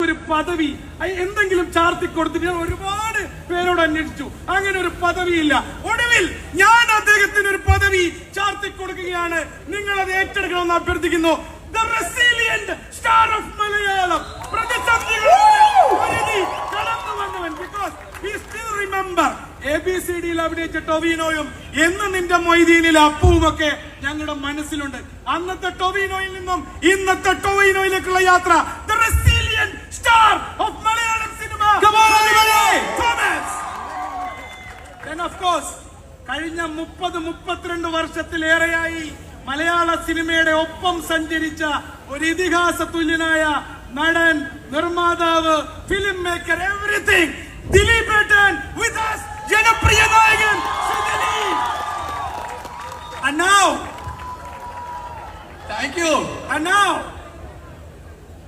ഒരു പദവി എന്തെങ്കിലും ചാർത്തി കൊടുത്തിട്ട് ഞാൻ ഒരുപാട് പേരോട് അന്വേഷിച്ചു. അങ്ങനെ ഒരു പദവിയില്ല. ഒടുവിൽ ഞാൻ അദ്ദേഹത്തിന് ഒരു പദവി ചാർത്തി കൊടുക്കുകയാണ്. നിങ്ങൾ അത് ഏറ്റെടുക്കണമെന്ന് അഭ്യർത്ഥിക്കുന്നു. The resilient star of Malayalam. Because we still remember ABCD അഭിനയിച്ച ടൊവിനോയും എന്ന് നിന്റെ മൊയ്തീനിലെ അപ്പുവുമൊക്കെ ഞങ്ങളുടെ മനസ്സിലുണ്ട്. അന്നത്തെ ടൊവിനോയിൽ നിന്നും ഇന്നത്തെ ടൊവിനോയിലേക്കുള്ള യാത്ര. The resilient star of Malayalam cinema. Come on, Thomas. Then of course കഴിഞ്ഞ 30-32 വർഷത്തിലേറെയായി മലയാള സിനിമയുടെ ഒപ്പം സഞ്ചരിച്ച ഒരു ഇതിഹാസ തുല്യനായ നടൻ, നിർമ്മാതാവ്, ഫിലിം മേക്കർ, എവറിത്തിങ്, ദിലീപേട്ടൻ with us, ജനപ്രിയ നായകൻ Dileep. And now, thank you. And now,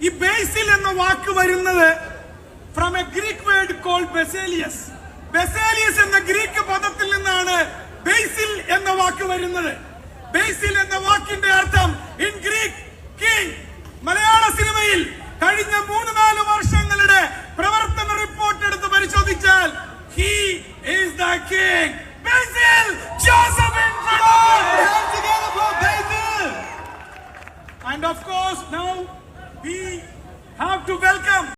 ഈ ബേസിൽ എന്ന വാക്ക് വരുന്നത് from a Greek word called Basilius. Basilius എന്ന ഗ്രീക്ക് പദത്തിൽ നിന്നാണ് ബേസിൽ എന്ന വാക്ക് വരുന്നത്. ബേസിൽ എന്ന വാക്കിന്റെ അർത്ഥം ഇൻ ഗ്രീക്ക് കിങ്. മലയാള സിനിമയിൽ കഴിഞ്ഞ 3-4 വർഷങ്ങളുടെ പ്രവർത്തന റിപ്പോർട്ട് എടുത്ത് പരിശോധിച്ചാൽ he is the king.